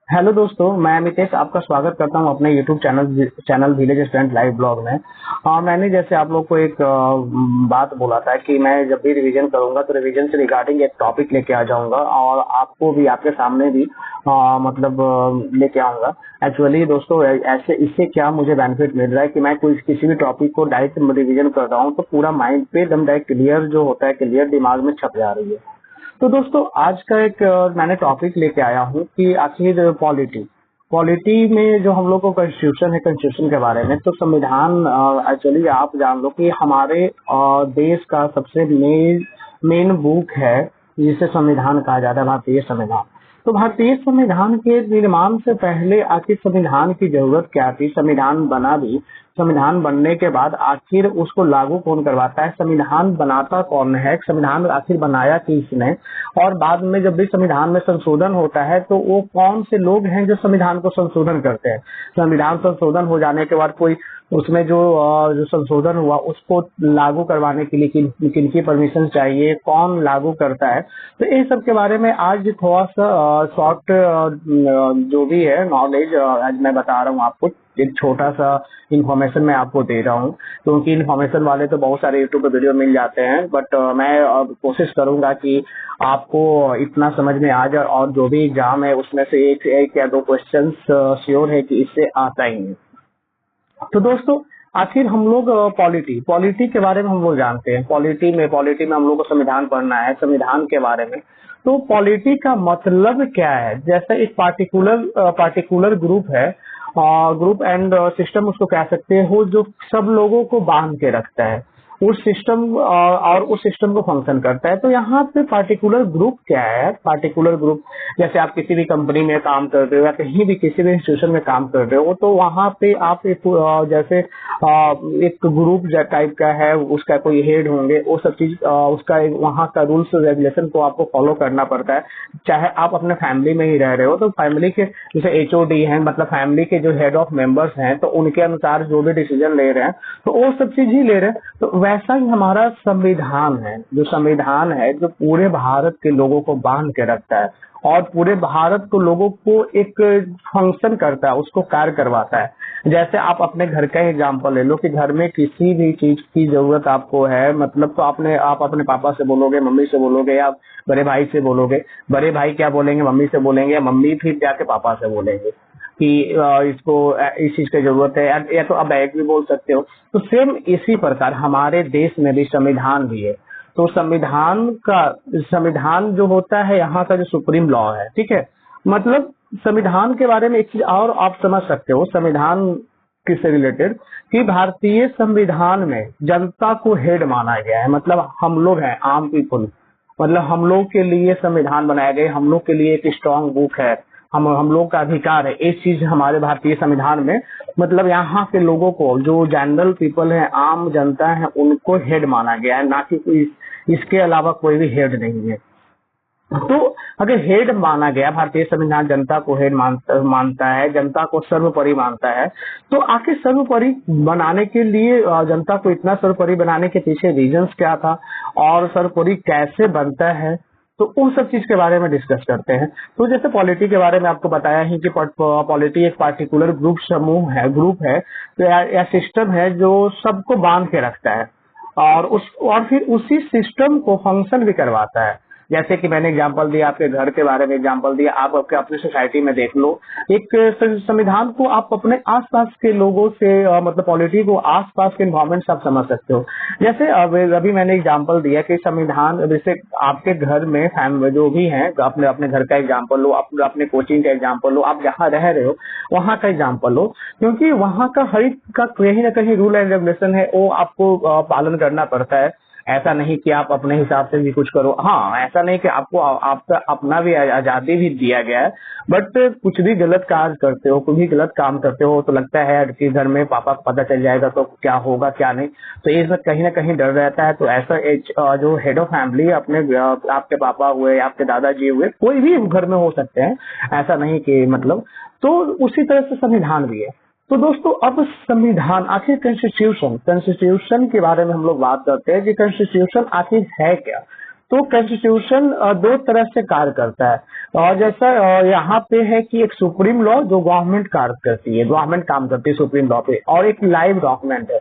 Hello दोस्तों, मैं अमितेश आपका स्वागत करता हूं अपने YouTube channel village student live blog में। मैंने जैसे आप लोग को एक बात बोला था कि मैं जब भी रिवीजन करूंगा तो रिवीजन से रिगार्डिंग एक टॉपिक लेके आ जाऊंगा और आपको भी आपके सामने भी लेके आऊंगा। एक्चुअली दोस्तों, ऐसे इससे क्या मुझे बेनिफिट मिल रहा है कि मैं कोई किसी भी टॉपिक को डायरेक्ट रिवीजन कर रहा हूँ तो पूरा माइंड पे एकदम डायरेक्ट क्लियर जो होता है, क्लियर दिमाग में छप जा रही है। तो दोस्तों, आज का एक मैंने टॉपिक लेके आया हूँ कि आखिर पॉलिटी पॉलिटी में जो हम लोग को कॉन्स्टिट्यूशन है, कॉन्स्टिट्यूशन के बारे में। तो संविधान एक्चुअली आप जान लो कि हमारे देश का सबसे मेन बुक है जिसे संविधान कहा जाता है, भारतीय संविधान। तो भारतीय संविधान के निर्माण से पहले आखिर संविधान की जरूरत क्या थी? संविधान बना भी, संविधान बनने के बाद आखिर उसको लागू कौन करवाता है? संविधान बनाता कौन है? संविधान आखिर बनाया किसने? और बाद में जब भी संविधान में संशोधन होता है तो वो कौन से लोग हैं जो संविधान को संशोधन करते हैं? संविधान संशोधन हो जाने के बाद कोई उसमें जो संशोधन हुआ उसको लागू करवाने के लिए किनकी परमिशन चाहिए, कौन लागू करता है? तो इन सब के बारे में आज थोड़ा सा शॉर्ट जो भी है नॉलेज आज मैं बता रहा हूँ आपको। एक छोटा सा इन्फॉर्मेशन मैं आपको दे रहा हूँ, क्योंकि इन्फॉर्मेशन वाले तो बहुत सारे यूट्यूब पे वीडियो मिल जाते हैं, बट मैं कोशिश करूंगा कि आपको इतना समझ में आ जाए और जो भी एग्जाम है उसमें से एक या दो क्वेश्चंस श्योर है कि इससे आता ही है। तो दोस्तों, आखिर हम लोग पॉलिटी के बारे में हम लोग जानते हैं। पॉलिटी में हम लोग को संविधान पढ़ना है, संविधान के बारे में। तो पॉलिटी का मतलब क्या है? जैसे एक पार्टिकुलर ग्रुप है, ग्रुप एंड सिस्टम उसको कह सकते हैं, वो जो सब लोगों को बांध के रखता है उस सिस्टम और उस सिस्टम को फंक्शन करता है। तो यहाँ पे पार्टिकुलर ग्रुप क्या है? पार्टिकुलर ग्रुप, जैसे आप किसी भी कंपनी में काम कर रहे हो या कहीं भी किसी भी इंस्टीट्यूशन में काम कर रहे हो, तो वहाँ पे आप जैसे एक ग्रुप टाइप का है, उसका कोई हेड होंगे, वो सब चीज उसका वहाँ का रूल्स रेगुलेशन को आपको फॉलो करना पड़ता है। चाहे आप अपने फैमिली में ही रह रहे हो तो फैमिली के जैसे एचओडी हैं, मतलब फैमिली के जो हेड ऑफ मेंबर्स हैं, तो उनके अनुसार जो भी डिसीजन ले रहे हैं तो वो सब चीज ही ले रहे हैं। तो वैसा ही हमारा संविधान है, जो पूरे भारत के लोगों को बांध के रखता है और पूरे भारत को लोगों को एक फंक्शन करता है, उसको कार्य करवाता है। जैसे आप अपने घर का एग्जांपल ले लो कि घर में किसी भी चीज की जरूरत आपको है, मतलब तो आप अपने पापा से बोलोगे, मम्मी से बोलोगे या बड़े भाई से बोलोगे। बड़े भाई क्या बोलेंगे? मम्मी से बोलेंगे, या मम्मी फिर जाके पापा से बोलेंगे कि इसको इस चीज की जरूरत है, या तो आप एक भी बोल सकते हो। तो सेम इसी प्रकार हमारे देश में भी संविधान भी है। तो संविधान जो होता है यहाँ का जो सुप्रीम लॉ है, ठीक है। मतलब संविधान के बारे में एक चीज और आप समझ सकते हो संविधान किससे रिलेटेड, कि भारतीय संविधान में जनता को हेड माना गया है। मतलब हम लोग हैं आम पीपुल, मतलब हम लोग के लिए संविधान बनाए गए, हम लोग के लिए एक स्ट्रांग बुक है, हम लोग का अधिकार है। एक चीज हमारे भारतीय संविधान में, मतलब यहाँ के लोगों को, जो जनरल पीपल है, आम जनता है, उनको हेड माना गया है, ना कि कोई इसके अलावा कोई भी हेड नहीं है। तो अगर हेड माना गया, भारतीय संविधान जनता को हेड मानता है, जनता को सर्वोपरि मानता है, तो आखिर सर्वोपरि बनाने के लिए जनता को इतना सर्वोपरि बनाने के पीछे रीजंस क्या था और सर्वोपरि कैसे बनता है, तो उन सब चीज के बारे में डिस्कस करते हैं। तो जैसे पॉलिटी के बारे में आपको बताया ही कि पॉलिटी एक पार्टिकुलर ग्रुप है तो या सिस्टम है जो सबको बांध के रखता है और फिर उसी सिस्टम को फंक्शन भी करवाता है। जैसे कि मैंने एग्जांपल दिया, आपके घर के बारे में एग्जांपल दिया, आप आपके अपने सोसाइटी में देख लो। एक संविधान को आप अपने आसपास के लोगों से मतलब पॉलिटी को आसपास के एनवायरमेंट से आप समझ सकते हो। जैसे अभी मैंने एग्जांपल दिया कि संविधान, जैसे आपके घर में जो भी हैं, अपने अपने घर का एग्जांपल लो, अपने कोचिंग का एग्जांपल लो, आप जहाँ रह रहे हो वहाँ का एग्जांपल लो, क्योंकि वहाँ का हर एक का कहीं ना कहीं रूल एंड रेगुलेशन है, वो आपको पालन करना पड़ता है। ऐसा नहीं कि आप अपने हिसाब से भी कुछ करो। हाँ, ऐसा नहीं कि आपको आपका अपना भी आजादी भी दिया गया है, बट कुछ भी गलत कार्य करते हो, कुछ भी गलत काम करते हो तो लगता है कि घर में पापा को पता चल जाएगा तो क्या होगा क्या नहीं, तो ये सब कहीं ना कहीं डर रहता है। तो ऐसा जो हेड ऑफ फैमिली अपने आपके पापा हुए, आपके दादाजी हुए, कोई भी घर में हो सकते हैं, ऐसा नहीं कि मतलब। तो उसी तरह से संविधान भी है। तो दोस्तों, अब संविधान आखिर कॉन्स्टिट्यूशन के बारे में हम लोग बात करते हैं कि कॉन्स्टिट्यूशन आखिर है क्या। तो कॉन्स्टिट्यूशन दो तरह से कार्य करता है। और जैसा यहाँ पे है कि एक सुप्रीम लॉ जो गवर्नमेंट कार्य करती है, गवर्नमेंट काम करती है सुप्रीम लॉ पे, और एक लाइव डॉक्यूमेंट है।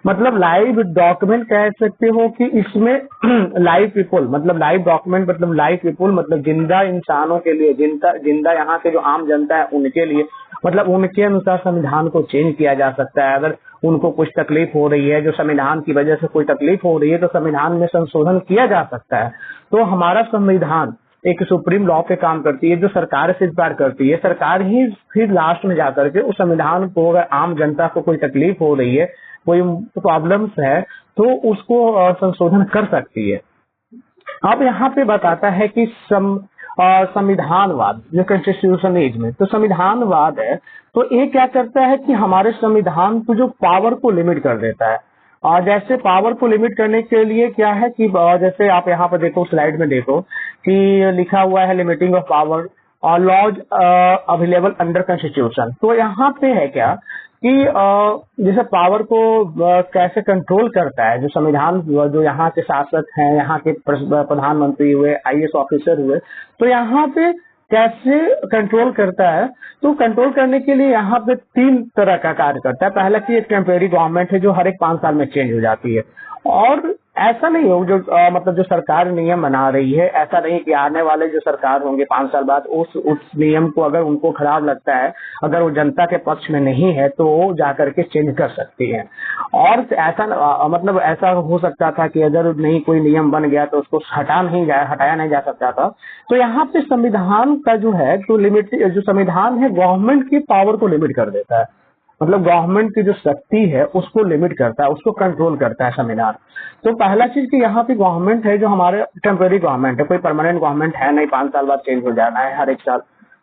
मतलब लाइव डॉक्यूमेंट कह सकते हो कि इसमें लाइव पीपल, मतलब लाइव डॉक्यूमेंट मतलब लाइव पीपल मतलब जिंदा इंसानों के लिए, जिंदा जिंदा यहाँ के जो आम जनता है उनके लिए, मतलब उनके अनुसार संविधान को चेंज किया जा सकता है। अगर उनको कुछ तकलीफ हो रही है, जो संविधान की वजह से कोई तकलीफ हो रही है, तो संविधान में संशोधन किया जा सकता है। तो हमारा संविधान एक सुप्रीम लॉ पे काम करती है, जो सरकार से स्वीकार करती है। सरकार ही फिर लास्ट में जाकर के उस संविधान को, अगर आम जनता को कोई तकलीफ हो रही है, कोई प्रॉब्लम्स है, तो उसको संशोधन कर सकती है। अब यहाँ पे बताता है कि संविधानवाद जो कॉन्स्टिट्यूशनिज्म, तो संविधानवाद है, तो ये क्या करता है कि हमारे संविधान को जो पावर को लिमिट कर देता है। और जैसे पावर को लिमिट करने के लिए क्या है कि जैसे आप यहाँ पर देखो, स्लाइड में देखो कि लिखा हुआ है लिमिटिंग ऑफ पावर और लॉज अवेलेबल अंडर कॉन्स्टिट्यूशन। तो यहाँ पे है क्या कि जैसे पावर को कैसे कंट्रोल करता है जो संविधान, जो यहाँ के शासक हैं, यहाँ के प्रधानमंत्री हुए, आईएएस ऑफिसर हुए, तो यहाँ पे कैसे कंट्रोल करता है। तो कंट्रोल करने के लिए यहाँ पे 3 तरह का कार्य करता है। पहला कि एक टेम्परेरी गवर्नमेंट है जो हर एक 5 साल में चेंज हो जाती है, और ऐसा नहीं हो जो मतलब जो सरकार नियम बना रही है, ऐसा नहीं कि आने वाले जो सरकार होंगे 5 साल बाद उस नियम को अगर उनको खराब लगता है, अगर वो जनता के पक्ष में नहीं है, तो वो जाकर के चेंज कर सकती है। और ऐसा मतलब ऐसा हो सकता था कि अगर नहीं कोई नियम बन गया तो उसको हटाया नहीं जा सकता था। तो यहाँ पे संविधान का जो है तो लिमिट, जो संविधान है गवर्नमेंट की पावर को लिमिट कर देता है। मतलब गवर्नमेंट की जो शक्ति है उसको लिमिट करता है, उसको कंट्रोल करता है संविधान। तो पहला चीज कि यहाँ पे गवर्नमेंट है जो हमारे टेम्परेरी गवर्नमेंट है, कोई परमानेंट गवर्नमेंट है नहीं, 5 साल बाद चेंज हो जाना है हर एक साल।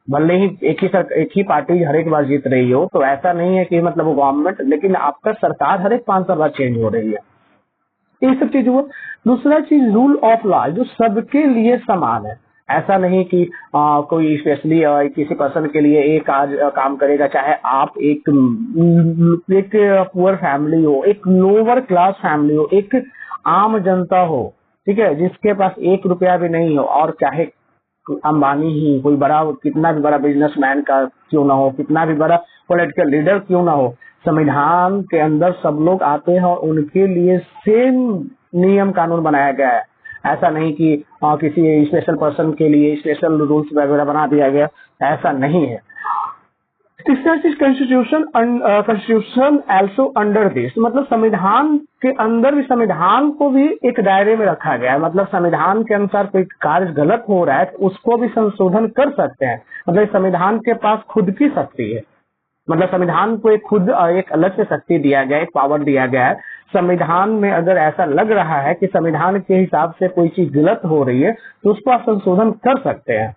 भले ही एक ही पार्टी हर एक बार जीत रही हो, तो ऐसा नहीं है कि मतलब वो गवर्नमेंट, लेकिन आपका सरकार हर एक 5 साल बाद चेंज हो रही है। ये सब चीज हुआ। दूसरा चीज रूल ऑफ लॉ, जो सबके लिए समान है। ऐसा नहीं कि कोई स्पेशली किसी पर्सन के लिए एक काम करेगा, चाहे आप एक पुअर फैमिली हो, एक लोअर क्लास फैमिली हो, एक आम जनता हो, ठीक है, जिसके पास 1 रुपया भी नहीं हो, और चाहे अंबानी ही कोई बड़ा, कितना भी बड़ा बिजनेसमैन का क्यों ना हो, कितना भी बड़ा पॉलिटिकल लीडर क्यों ना हो, संविधान के अंदर सब लोग आते हैं और उनके लिए सेम नियम कानून बनाया गया है। ऐसा नहीं कि किसी स्पेशल पर्सन के लिए स्पेशल रूल्स वगैरह बना दिया गया, ऐसा नहीं है। तीसरा चीज कॉन्स्टिट्यूशन एल्सो अंडर दिस, मतलब संविधान के अंदर भी, संविधान को भी एक दायरे में रखा गया है। मतलब संविधान के अनुसार कोई कार्य गलत हो रहा है तो उसको भी संशोधन कर सकते हैं। मतलब संविधान के पास खुद की शक्ति है। मतलब संविधान को एक अलग से शक्ति दिया गया है, एक पावर दिया गया है। संविधान में अगर ऐसा लग रहा है कि संविधान के हिसाब से कोई चीज गलत हो रही है तो उसको आप संशोधन कर सकते हैं।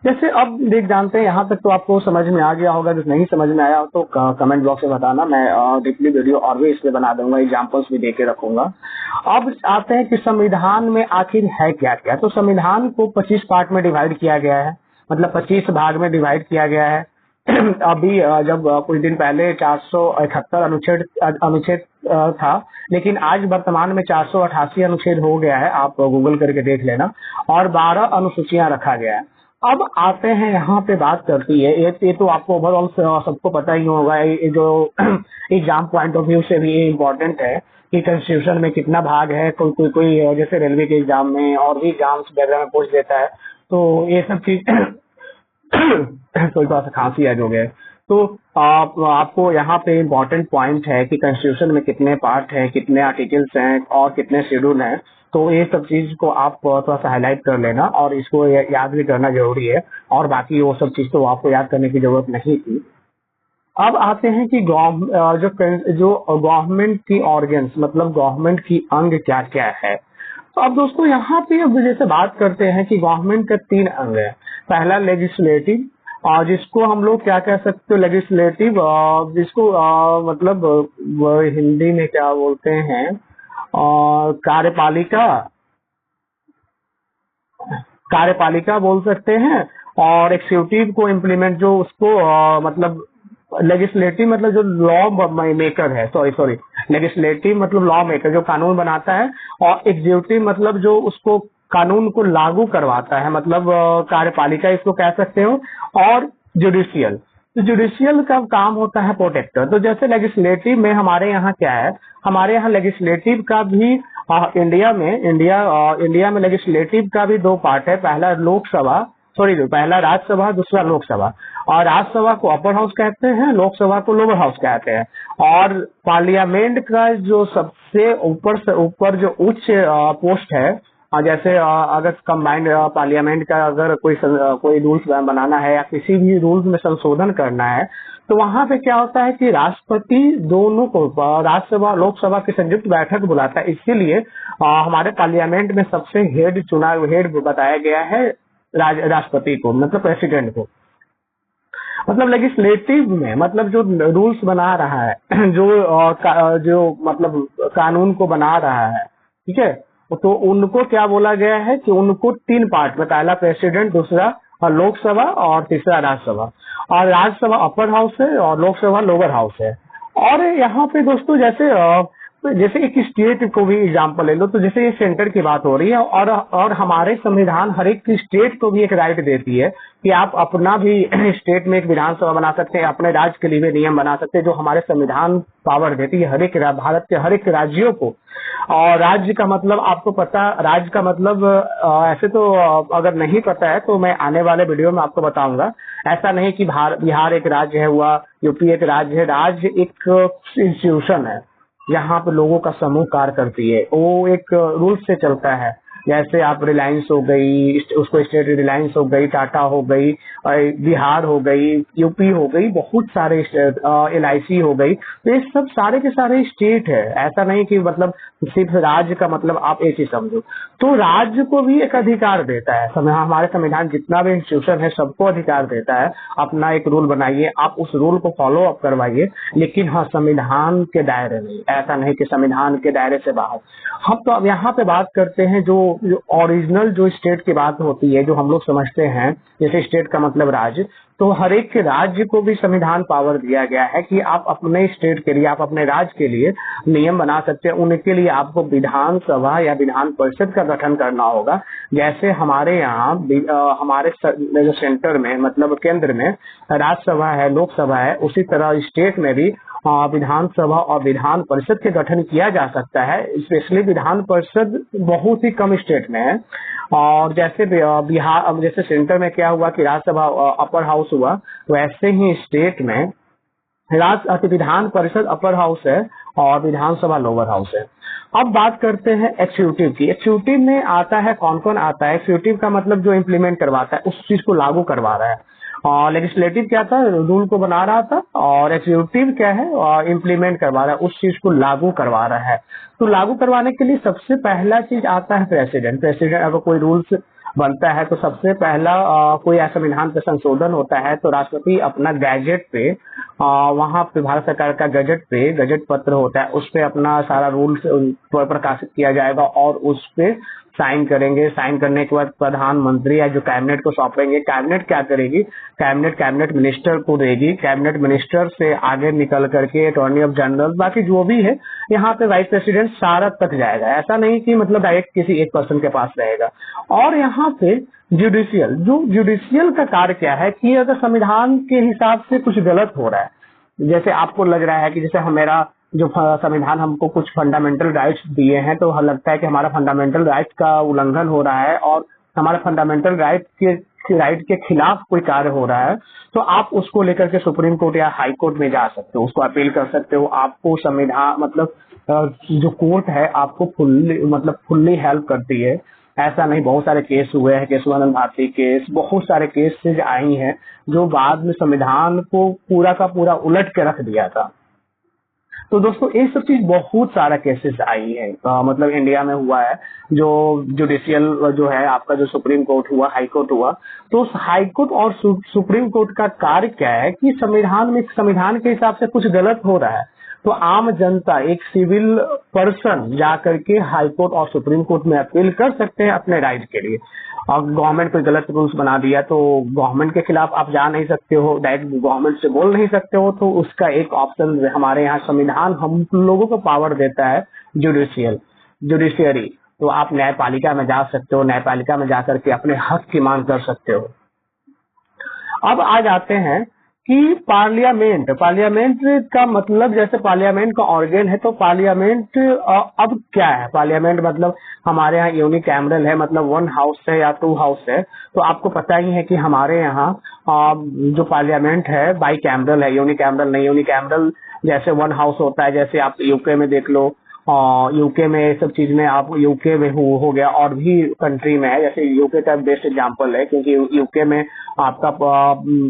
जैसे अब देख जानते हैं, यहाँ तक तो आपको समझ में आ गया होगा। जो नहीं समझ में आया तो कमेंट बॉक्स में बताना, मैं डीपली वीडियो और भी इसलिए बना दूंगा, एग्जांपल्स भी देके रखूंगा। अब आते हैं कि संविधान में आखिर है क्या क्या। तो संविधान को 25 पार्ट में डिवाइड किया गया है, मतलब 25 भाग में डिवाइड किया गया है। अभी जब कुछ दिन पहले 471 अनुच्छेद था, लेकिन आज वर्तमान में 488 अनुच्छेद हो गया है, आप गूगल करके देख लेना, और 12 अनुसूचियां रखा गया है। अब आते हैं यहाँ पे बात करती है, ये तो आपको ओवरऑल सबको पता ही होगा, ये जो एग्जाम पॉइंट ऑफ व्यू से भी ये इम्पोर्टेंट है कि कॉन्स्टिट्यूशन में कितना भाग है। कोई जैसे रेलवे के एग्जाम में और भी एग्जाम्स वगैरह में पूछ देता है, तो ये सब चीज कोई थोड़ा सा खांसी है जो गए, तो आपको यहाँ पे इम्पोर्टेंट पॉइंट है कि कॉन्स्टिट्यूशन में कितने पार्ट है, कितने आर्टिकल्स हैं और कितने शेड्यूल हैं। तो ये सब चीज को आप थोड़ा सा हाईलाइट कर लेना और इसको याद भी करना जरूरी है, और बाकी वो सब चीज तो आपको याद करने की जरूरत नहीं थी। अब आते हैं कि जो गवर्नमेंट की ऑर्गन्स, मतलब गवर्नमेंट की अंग क्या क्या है। तो अब दोस्तों यहाँ पे अब जैसे बात करते हैं कि गवर्नमेंट का 3 अंग है। पहला लेजिस्लेटिव, और जिसको हम लोग क्या कह सकते हो, लेजिस्लेटिव जिसको मतलब हिंदी में क्या बोलते हैं, कार्यपालिका, कार्यपालिका बोल सकते हैं। और एक्सिक्यूटिव को इम्प्लीमेंट, जो उसको मतलब लेजिस्लेटिव मतलब जो लॉ मेकर है, सॉरी लेजिस्लेटिव मतलब लॉ मेकर जो कानून बनाता है, और एग्जीक्यूटिव मतलब जो उसको कानून को लागू करवाता है, मतलब कार्यपालिका इसको कह सकते हो, और जुडिशियल। तो जुडिशियल का काम होता है प्रोटेक्टर। तो जैसे लेजिस्लेटिव में हमारे यहाँ क्या है, हमारे यहाँ लेजिस्लेटिव का भी इंडिया में लेजिस्लेटिव का भी दो पार्ट है, पहला लोकसभा, पहला राज्यसभा, दूसरा लोकसभा। और राज्यसभा को अपर हाउस कहते हैं, लोकसभा को लोअर हाउस कहते हैं। और पार्लियामेंट का जो सबसे ऊपर से ऊपर जो उच्च पोस्ट है, जैसे अगर कंबाइंड पार्लियामेंट का अगर कोई रूल्स बनाना है या किसी भी रूल्स में संशोधन करना है, तो वहां पे क्या होता है कि राष्ट्रपति दोनों को राज्यसभा लोकसभा की संयुक्त बैठक बुलाता है। इसीलिए हमारे पार्लियामेंट में सबसे हेड बताया गया है राष्ट्रपति को, मतलब प्रेसिडेंट को। मतलब लेजिस्लेटिव में मतलब जो रूल्स बना रहा है जो मतलब कानून को बना रहा है, ठीक है, तो उनको क्या बोला गया है कि उनको तीन पार्ट में, पहला प्रेसिडेंट, दूसरा लोकसभा और तीसरा राज्यसभा। और राज्यसभा अपर हाउस है और लोकसभा लोअर हाउस है। और यहाँ पे दोस्तों जैसे एक स्टेट को भी एग्जांपल ले लो, तो जैसे ये सेंटर की बात हो रही है, और हमारे संविधान हर एक स्टेट को भी एक राइट देती है कि आप अपना भी स्टेट में एक विधानसभा बना सकते हैं, अपने राज्य के लिए भी नियम बना सकते हैं, जो हमारे संविधान पावर देती है भारत के हर एक राज्यों को। और राज्य का मतलब आपको पता, राज्य का मतलब ऐसे तो अगर नहीं पता है तो मैं आने वाले वीडियो में आपको बताऊंगा। ऐसा नहीं कि बिहार एक राज्य है हुआ, यूपी एक राज्य है। राज्य एक इंस्टीट्यूशन है, यहाँ पे लोगों का समूह कार्य करती है, वो एक रूल से चलता है। जैसे आप रिलायंस हो गई, उसको स्टेट रिलायंस हो गई, टाटा हो गई, बिहार हो गई, यूपी हो गई, बहुत सारे LIC हो गई। तो ये सब सारे के सारे स्टेट है। ऐसा नहीं कि मतलब सिर्फ राज्य का मतलब आप एक ही समझो। तो राज्य को भी एक अधिकार देता है, हमारे संविधान जितना भी इंस्टीट्यूशन है सबको अधिकार देता है, अपना एक रूल बनाइए, आप उस रूल को फॉलो अप करवाइए, लेकिन हाँ संविधान के दायरे में। ऐसा नहीं कि संविधान के दायरे से बाहर। हम तो अब यहाँ पे बात करते हैं जो ओरिजिनल जो स्टेट की बात होती है, जो हम लोग समझते हैं, जैसे स्टेट का मतलब राज्य। तो हर एक के राज्य को भी संविधान पावर दिया गया है कि आप अपने स्टेट के लिए, आप अपने राज्य के लिए नियम बना सकते हैं। उनके लिए आपको विधानसभा या विधान परिषद का गठन करना होगा। जैसे हमारे यहाँ हमारे जो सेंटर में मतलब केंद्र में राज्यसभा है, लोकसभा है, उसी तरह स्टेट में भी विधानसभा और विधान परिषद के गठन किया जा सकता है। स्पेशली विधान परिषद बहुत ही कम स्टेट में है। और जैसे बिहार, जैसे सेंटर में क्या हुआ कि राज्यसभा अपर हाउस हुआ, वैसे ही स्टेट में विधान परिषद अपर हाउस है और विधानसभा लोअर हाउस है। अब बात करते हैं एक्सिक्यूटिव की। एक्सिक्यूटिव में आता है, कौन कौन आता है? एक्सिक्यूटिव का मतलब जो इम्प्लीमेंट करवाता है, उस चीज को लागू करवा रहा है। और लेजिस्लेटिव क्या था, रूल को बना रहा था, और एक्सिक्यूटिव क्या है, इम्प्लीमेंट करवा रहा है, उस चीज को लागू करवा रहा है। तो लागू करवाने के लिए सबसे पहला चीज आता है प्रेसिडेंट। प्रेसिडेंट अगर कोई रूल्स बनता है तो सबसे पहला कोई ऐसा संविधान पे संशोधन होता है तो राष्ट्रपति अपना गैजेट पे, वहां पे भारत सरकार का गजट पत्र होता है, उस पे अपना सारा रूल्स प्रकाशित किया जाएगा और उस पे साइन करेंगे। साइन करने के बाद प्रधानमंत्री या जो कैबिनेट को सौंपेंगे। कैबिनेट क्या करेगी? कैबिनेट मिनिस्टर को देगी। कैबिनेट मिनिस्टर से आगे निकल करके अटॉर्नी ऑफ जनरल, बाकी जो भी है, यहाँ पे वाइस प्रेसिडेंट सारा तक जाएगा। ऐसा नहीं कि मतलब डायरेक्ट किसी एक पर्सन के पास रहेगा। और यहाँ पे जुडिशियल का कार्य क्या है कि अगर संविधान के हिसाब से कुछ गलत हो रहा है, जैसे आपको लग रहा है कि जैसे हमारा जो संविधान हमको कुछ फंडामेंटल राइट्स दिए हैं, तो लगता है कि हमारा फंडामेंटल राइट्स का उल्लंघन हो रहा है और हमारा फंडामेंटल राइट के खिलाफ कोई कार्य हो रहा है, तो आप उसको लेकर के सुप्रीम कोर्ट या हाई कोर्ट में जा सकते हो, उसको अपील कर सकते हो। आपको संविधान मतलब जो कोर्ट है आपको फुल्ली हेल्प करती है। ऐसा नहीं, बहुत सारे केस हुए हैं, केशवानंद भारती केस, बहुत सारे केसेज आई हैं जो बाद में संविधान को पूरा का पूरा उलट के रख दिया था। तो दोस्तों ये सब चीज बहुत सारा केसेस आई है, मतलब इंडिया में हुआ है। जो जुडिशियल जो है आपका, जो सुप्रीम कोर्ट हुआ, हाई कोर्ट हुआ, तो हाई कोर्ट और सुप्रीम कोर्ट का कार्य क्या है कि संविधान के हिसाब से कुछ गलत हो रहा है तो आम जनता, एक सिविल पर्सन जा करके हाई कोर्ट और सुप्रीम कोर्ट में अपील कर सकते हैं अपने राइट के लिए। और गवर्नमेंट कोई गलत रूल्स बना दिया तो गवर्नमेंट के खिलाफ आप जा नहीं सकते हो, डायरेक्ट गवर्नमेंट से बोल नहीं सकते हो, तो उसका एक ऑप्शन हमारे यहाँ संविधान हम लोगों को पावर देता है जुडिशियरी। तो आप न्यायपालिका में जा सकते हो, न्यायपालिका में जाकर के अपने हक की मांग कर सकते हो। अब आ जाते हैं कि पार्लियामेंट, पार्लियामेंट का मतलब जैसे पार्लियामेंट का ऑर्गन है, तो पार्लियामेंट अब क्या है? पार्लियामेंट मतलब हमारे यहाँ यूनिकैमरल है, मतलब वन हाउस है या टू हाउस है। तो आपको पता ही है कि हमारे यहाँ जो पार्लियामेंट है बाई कैमरल है, यूनिकैमरल नहीं। यूनिकैमरल जैसे वन हाउस होता है, जैसे आप यूके में देख लो, यूके में ये सब चीज में आप यूके में हो गया, और भी कंट्री में है, जैसे यूके का बेस्ट एग्जांपल है, क्योंकि यूके में आपका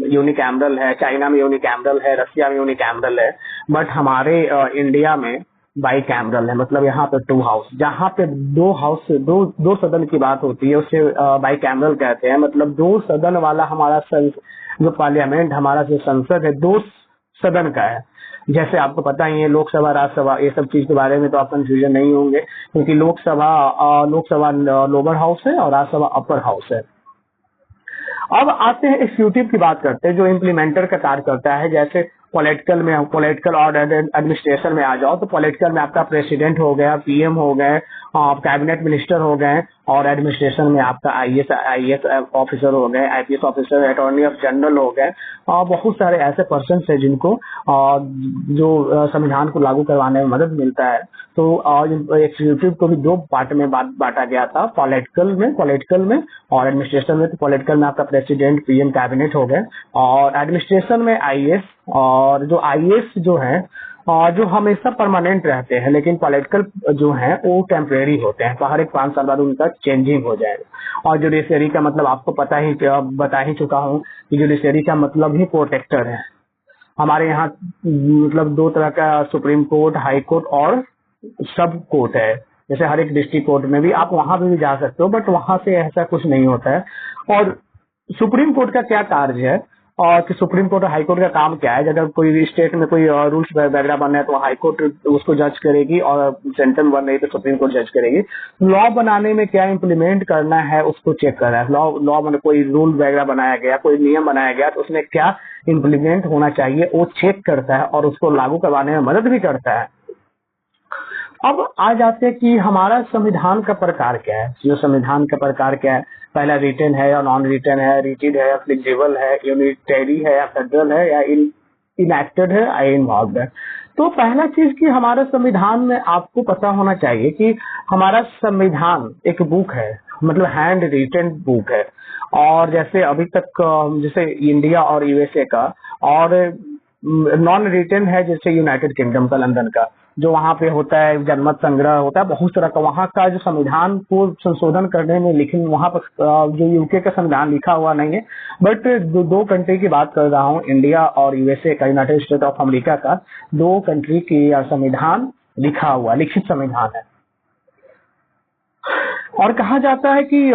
यूनिकैमरल है, चाइना में यूनिकैमरल है, रशिया में यूनिकैमरल है, बट हमारे इंडिया में बाई कैमरल है, मतलब यहाँ पे टू हाउस, जहाँ पे दो हाउस दो सदन की बात होती है उसे बाई कैमरल कहते हैं। मतलब दो सदन वाला हमारा जो पार्लियामेंट, हमारा जो संसद है, दो सदन का है। जैसे आपको पता ही है लोकसभा, राज्यसभा, ये सब चीज के बारे में तो आप कंफ्यूजन नहीं होंगे, क्योंकि लोकसभा लोअर हाउस है और राज्यसभा अपर हाउस है। अब आते हैं एग्जीक्यूटिव की बात करते हैं, जो इम्प्लीमेंटर का कार्य करता है। जैसे पॉलिटिकल और एडमिनिस्ट्रेशन में आ जाओ, तो पॉलिटिकल में आपका प्रेसिडेंट हो गया, पीएम हो गए, कैबिनेट मिनिस्टर हो गए, और एडमिनिस्ट्रेशन में आपका आईएएस ऑफिसर हो गए, IPS officer, attorney of general हो गए, और बहुत सारे ऐसे पर्सन है जिनको जो संविधान को लागू करवाने में मदद मिलता है। तो एग्जीक्यूटिव को भी दो पार्ट में बांटा गया था, पॉलिटिकल में और एडमिनिस्ट्रेशन में। तो पॉलिटिकल में आपका प्रेसिडेंट, पीएम, कैबिनेट हो गए, और एडमिनिस्ट्रेशन में आईएएस, और जो आईएएस जो है जो हमेशा परमानेंट रहते हैं, लेकिन पॉलिटिकल जो है वो टेम्परेरी होते हैं, तो हर एक 5 साल बाद उनका चेंजिंग हो जाएगा। और जुडिशरी का मतलब आपको बता ही चुका हूँ कि जुडिशरी का मतलब ही प्रोटेक्टर है। हमारे यहाँ मतलब दो तरह का सुप्रीम कोर्ट, हाई कोर्ट और सब कोर्ट है। जैसे हर एक डिस्ट्रिक्ट कोर्ट में भी आप वहां पे भी जा सकते हो, बट वहां से ऐसा कुछ नहीं होता है। और सुप्रीम कोर्ट का क्या कार्य है, और कि सुप्रीम कोर्ट और हाई कोर्ट का काम क्या है? अगर कोई स्टेट में कोई रूल्स वगैरह बनना है तो हाई कोर्ट उसको जज करेगी, और सेंट्रल बन रही तो सुप्रीम कोर्ट जज करेगी। लॉ बनाने में क्या इम्प्लीमेंट करना है उसको चेक कर रहा है। लॉ में कोई रूल वगैरह बनाया गया, कोई नियम बनाया गया, तो उसमें क्या इम्प्लीमेंट होना चाहिए वो चेक करता है, और उसको लागू करवाने में मदद भी करता है। अब आ जाते हैं कि हमारा संविधान का प्रकार क्या है। जो संविधान का प्रकार क्या है, पहला रिटन है या नॉन रिटन है, रिजिड है या फ्लेक्सिबल है, यूनिटरी है या फेडरल है, या इनएक्टेड है या इन्वॉल्व है। तो पहला चीज कि हमारा संविधान में आपको पता होना चाहिए कि हमारा संविधान एक बुक है, मतलब हैंड रिटन बुक है। और जैसे अभी तक जैसे इंडिया और यूएसए का, और नॉन रिटन है जैसे यूनाइटेड किंगडम का, लंदन का, जो वहां पे होता है, जनमत संग्रह होता है, बहुत तरह का वहां का जो संविधान को संशोधन करने में, लेकिन वहां पर जो यूके का संविधान लिखा हुआ नहीं है। बट दो कंट्री की बात कर रहा हूँ, इंडिया और यूएसए का, यूनाइटेड स्टेट ऑफ अमेरिका का, दो कंट्री की संविधान लिखा हुआ, लिखित संविधान है। और कहा जाता है कि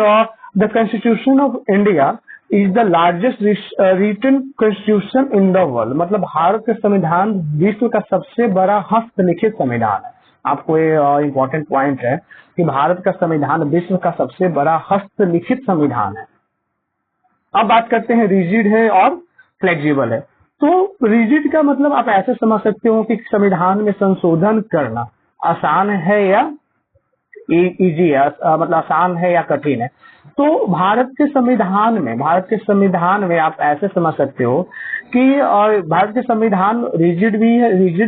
the constitution of India is the largest written constitution in the world. मतलब भारत का संविधान विश्व का सबसे बड़ा हस्तलिखित संविधान है। आपको ये इम्पोर्टेंट पॉइंट है कि भारत का संविधान विश्व का सबसे बड़ा हस्तलिखित संविधान है। अब बात करते हैं रिजिड है और फ्लेक्सिबल है। तो रिजिड का मतलब आप ऐसे समझ सकते हो कि संविधान में संशोधन करना आसान है या इजी है, मतलब आसान है या कठिन है। तो भारत के संविधान में आप ऐसे समझ सकते हो कि भारत के संविधान रिजिड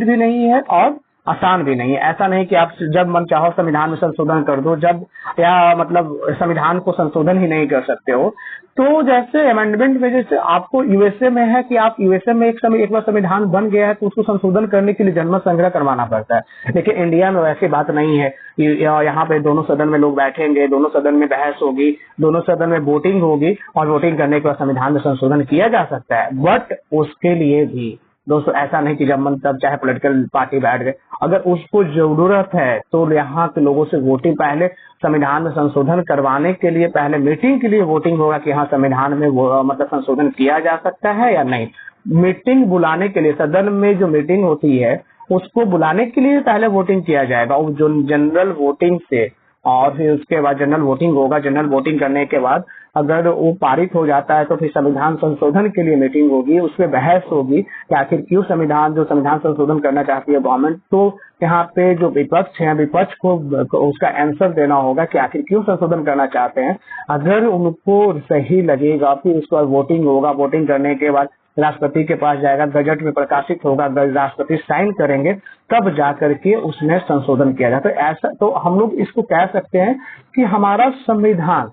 भी नहीं है और आसान भी नहीं है। ऐसा नहीं कि आप जब मन चाहो संविधान में संशोधन कर दो, जब या मतलब संविधान को संशोधन ही नहीं कर सकते हो। तो जैसे अमेंडमेंट में, जैसे आपको यूएसए में है कि आप यूएसए में एक बार संविधान बन गया है तो उसको संशोधन करने के लिए जनमत संग्रह करवाना पड़ता है। लेकिन इंडिया में वैसी बात नहीं है। यहाँ पे दोनों सदन में लोग बैठेंगे, दोनों सदन में बहस होगी, दोनों सदन में वोटिंग होगी, और वोटिंग करने के बाद संविधान में संशोधन किया जा सकता है। बट उसके लिए भी दोस्तों ऐसा नहीं कि जब मन तब चाहे पॉलिटिकल पार्टी बैठ गए, अगर उसको जरूरत है तो यहाँ के लोगों से वोटिंग, पहले संविधान में संशोधन करवाने के लिए पहले मीटिंग के लिए वोटिंग होगा कि हाँ संविधान में मतलब संशोधन किया जा सकता है या नहीं। मीटिंग बुलाने के लिए, सदन में जो मीटिंग होती है उसको बुलाने के लिए पहले वोटिंग किया जाएगा, और जो जनरल वोटिंग से, और फिर उसके बाद जनरल वोटिंग होगा। जनरल वोटिंग करने के बाद अगर वो पारित हो जाता है तो फिर संविधान संशोधन के लिए मीटिंग होगी, उसमें बहस होगी कि आखिर क्यों जो संविधान संशोधन करना चाहती है गवर्नमेंट, तो यहाँ पे जो विपक्ष है, विपक्ष को उसका आंसर देना होगा कि आखिर क्यों संशोधन करना चाहते हैं। अगर उनको सही लगेगा फिर उसके बाद वोटिंग होगा, वोटिंग करने के बाद राष्ट्रपति के पास जाएगा, गजट में प्रकाशित होगा, राष्ट्रपति साइन करेंगे, तब जाकर के उसमें संशोधन किया जाता है। ऐसा तो हम लोग इसको कह सकते हैं कि हमारा संविधान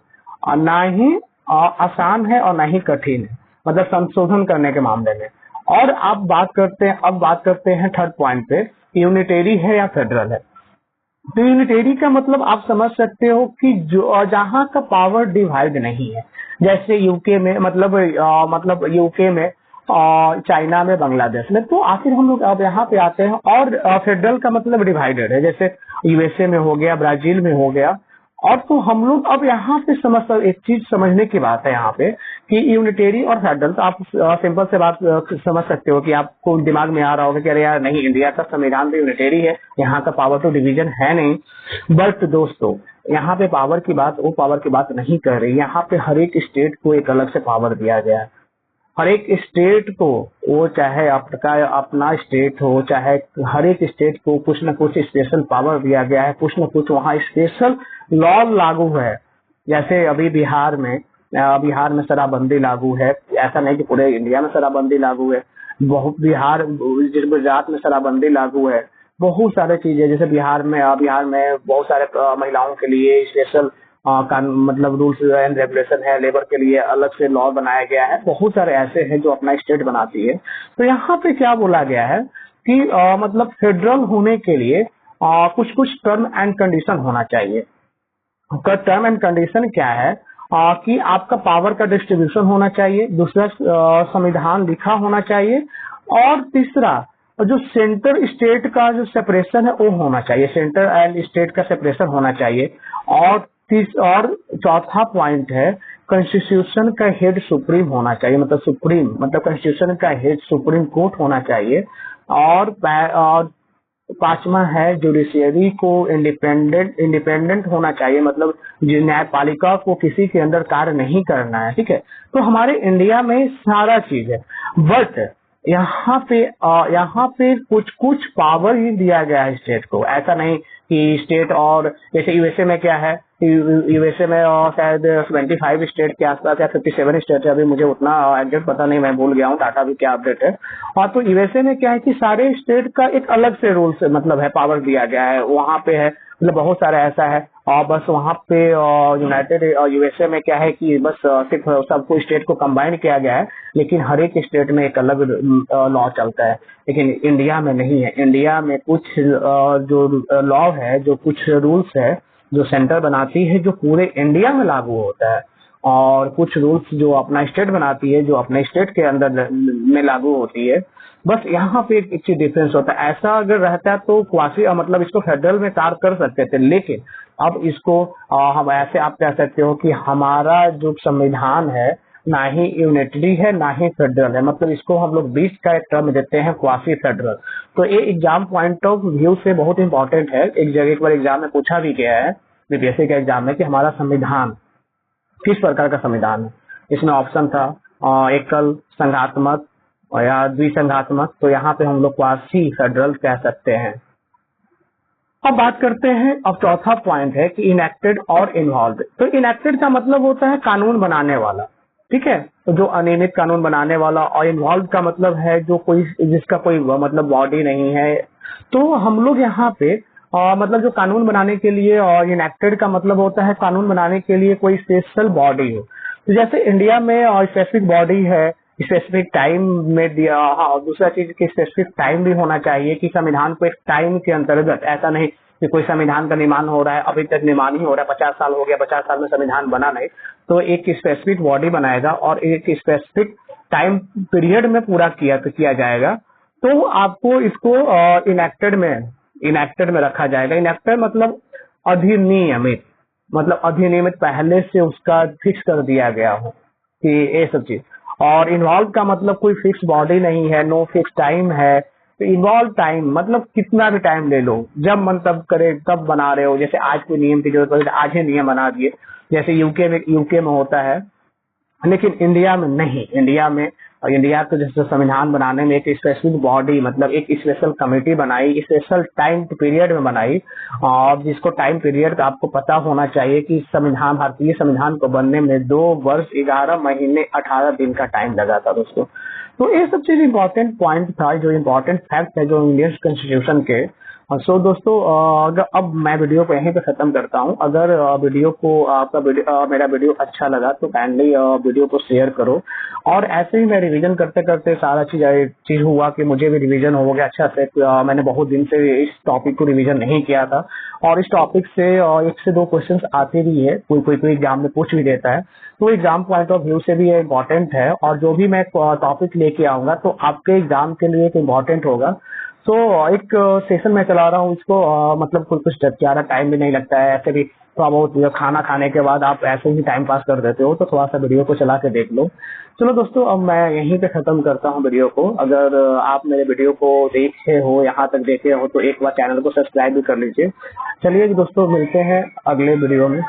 ना ही आसान है और ना ही कठिन है, मतलब संशोधन करने के मामले में। और अब बात करते हैं थर्ड पॉइंट पे, यूनिटेरी है या फेडरल है। तो यूनिटेरी का मतलब आप समझ सकते हो कि जो जहाँ का पावर डिवाइड नहीं है, जैसे यूके में, मतलब यूके में, चाइना में, बांग्लादेश में। तो आखिर हम लोग अब यहाँ पे आते हैं, और फेडरल का मतलब डिवाइडेड है, जैसे यूएसए में हो गया, ब्राजील में हो गया। और तो हम लोग अब यहाँ पे एक चीज समझने की बात है यहाँ पे कि यूनिटेरी और फेडरल, तो आप सिंपल से बात समझ सकते हो कि आपको दिमाग में आ रहा होगा कि अरे यार नहीं, इंडिया का संविधान तो यूनिटेरी है, यहाँ का पावर तो डिवीजन है नहीं। बट दोस्तों, यहाँ पे पावर की बात, वो पावर की बात नहीं कर रही। यहाँ पे हर एक स्टेट को एक अलग से पावर दिया गया है। हर एक स्टेट को, वो चाहे आपका अपना स्टेट हो, चाहे हर एक स्टेट को कुछ न कुछ स्पेशल पावर दिया गया है, कुछ न कुछ वहाँ स्पेशल लॉ लागू है। जैसे अभी बिहार में शराबबंदी लागू है। ऐसा नहीं कि पूरे इंडिया में शराबबंदी लागू है, बहुत गुजरात में शराबबंदी लागू है। बहुत सारे चीजें, जैसे बिहार में बहुत सारे महिलाओं के लिए स्पेशल मतलब रूल्स एंड रेगुलेशन है, लेबर के लिए अलग से लॉ बनाया गया है। बहुत सारे ऐसे हैं जो अपना स्टेट बनाती है। तो यहाँ पे क्या बोला गया है कि मतलब फेडरल होने के लिए कुछ कुछ टर्म एंड कंडीशन होना चाहिए। टर्म एंड कंडीशन क्या है कि आपका पावर का डिस्ट्रीब्यूशन होना चाहिए, दूसरा संविधान लिखा होना चाहिए, और तीसरा जो सेंटर स्टेट का जो सेपरेशन है वो होना चाहिए, सेंटर एंड स्टेट का सेपरेशन होना चाहिए। और चौथा पॉइंट है कॉन्स्टिट्यूशन का हेड सुप्रीम होना चाहिए, मतलब कॉन्स्टिट्यूशन का हेड सुप्रीम कोर्ट होना चाहिए। और पांचवा है जुडिशियरी को इंडिपेंडेंट होना चाहिए, मतलब न्यायपालिका को किसी के अंदर कार्य नहीं करना है। ठीक है, तो हमारे इंडिया में सारा चीज है। बट यहाँ पे कुछ कुछ पावर ही दिया गया है स्टेट को। ऐसा नहीं कि स्टेट, और जैसे यूएसए में क्या है, यूएसए में शायद 25 स्टेट के आसपास या 57 स्टेट है, अभी मुझे उतना एग्जैक्ट पता नहीं, मैं भूल गया हूँ, डाटा भी क्या अपडेट है। और तो यूएसए में क्या है कि सारे स्टेट का एक अलग से रूल्स मतलब है, पावर दिया गया है। वहाँ पे है, मतलब बहुत सारा ऐसा है। और बस वहाँ पे यूनाइटेड यूएसए में क्या है कि बस सिर्फ सबको स्टेट को कंबाइन किया गया है, लेकिन हर एक स्टेट में एक अलग लॉ चलता है। लेकिन इंडिया में नहीं है। इंडिया में कुछ जो लॉ है, जो कुछ रूल्स है जो सेंटर बनाती है, जो पूरे इंडिया में लागू होता है, और कुछ रूल्स जो अपना स्टेट बनाती है, जो अपने स्टेट के अंदर में लागू होती है। बस यहाँ पे एक चीज डिफरेंस होता है। ऐसा अगर रहता तो क्वासी मतलब इसको फेडरल में कार्य कर सकते थे, लेकिन अब इसको हम ऐसे आप कह सकते हो कि हमारा जो संविधान है ना ही यूनिटरी है ना ही फेडरल है, मतलब इसको हम लोग बीच का एक टर्म देते हैं क्वासी फेडरल। तो ये एग्जाम पॉइंट ऑफ व्यू से बहुत इंपॉर्टेंट है। एक जगह एक बार एग्जाम में पूछा भी गया है, बीपीएससी के एग्जाम में, कि हमारा संविधान किस प्रकार का संविधान है। इसमें ऑप्शन था एकल, संघात्मक या द्विसंघात्मक। तो यहाँ पे हम लोग क्वासी फेडरल कह सकते हैं। अब बात करते हैं, अब चौथा पॉइंट है कि इनेक्टेड और इन्वॉल्व। तो इनेक्टेड का मतलब होता है कानून बनाने वाला, ठीक है, तो जो अनियमित कानून बनाने वाला। और इन्वॉल्व का मतलब है जो कोई, जिसका कोई मतलब बॉडी नहीं है। तो हम लोग यहाँ पे मतलब जो कानून बनाने के लिए, और इनेक्टेड का मतलब होता है कानून बनाने के लिए कोई स्पेशल बॉडी हो। तो जैसे इंडिया में स्पेसिफिक बॉडी है, स्पेसिफिक टाइम में दिया। हाँ, दूसरा चीज की स्पेसिफिक टाइम भी होना चाहिए कि संविधान को एक टाइम के अंतर्गत, ऐसा नहीं कि कोई संविधान का निर्माण हो रहा है, अभी तक निर्माण ही हो रहा है, 50 साल हो गया, 50 साल में संविधान बना नहीं। तो एक स्पेसिफिक बॉडी बनाएगा और एक स्पेसिफिक टाइम पीरियड में पूरा किया जाएगा। तो आपको इसको इनेक्टेड में रखा जाएगा। इनेक्टेड मतलब अधिनियमित, मतलब अधिनियमित, पहले से उसका फिक्स कर दिया गया हो कि ये सब चीज। और इन्वॉल्व का मतलब कोई फिक्स बॉडी नहीं है, नो फिक्स टाइम है। तो इन्वॉल्व टाइम मतलब कितना भी टाइम ले लो, जब मन तब करे तब बना रहे हो। जैसे आज कोई नियम की जरूरत पड़े, आज ही नियम बना दिए। जैसे यूके में होता है लेकिन इंडिया में नहीं। इंडिया तो जैसे संविधान बनाने में एक स्पेसिफिक बॉडी, मतलब एक स्पेशल कमेटी बनाई, स्पेशल टाइम पीरियड में बनाई, और जिसको टाइम पीरियड का आपको पता होना चाहिए कि संविधान, भारतीय संविधान को बनने में 2 वर्ष 11 महीने 18 दिन का टाइम लगा था दोस्तों। तो ये सब चीज इम्पोर्टेंट पॉइंट था, जो इम्पोर्टेंट फैक्ट है जो इंडियन कॉन्स्टिट्यूशन के। सो दोस्तों, अगर अब मैं वीडियो को यहीं पे खत्म करता हूँ। अगर वीडियो को मेरा वीडियो अच्छा लगा तो काइंडली वीडियो को शेयर करो। और ऐसे ही मैं रिवीजन करते करते सारा चीज हुआ कि मुझे भी रिवीजन हो गया अच्छा से। मैंने बहुत दिन से इस टॉपिक को रिवीजन नहीं किया था, और इस टॉपिक से 1 से 2 क्वेश्चन आते भी है, कोई एग्जाम में पूछ भी देता है। तो एग्जाम पॉइंट ऑफ व्यू से भी ये इम्पोर्टेंट है, और जो भी मैं टॉपिक लेके आऊंगा तो आपके एग्जाम के लिए एक इम्पोर्टेंट होगा। तो एक सेशन में चला रहा हूँ इसको, मतलब कुछ ज्यादा टाइम भी नहीं लगता है। ऐसे भी थोड़ा बहुत खाना खाने के बाद आप ऐसे ही टाइम पास कर देते हो, तो थोड़ा सा वीडियो को चला के देख लो। चलो दोस्तों, अब मैं यहीं पे खत्म करता हूँ वीडियो को। अगर आप मेरे वीडियो को देखे हो, यहाँ तक देखे हो, तो एक बार चैनल को सब्सक्राइब भी कर लीजिए। चलिए दोस्तों, मिलते हैं अगले वीडियो में।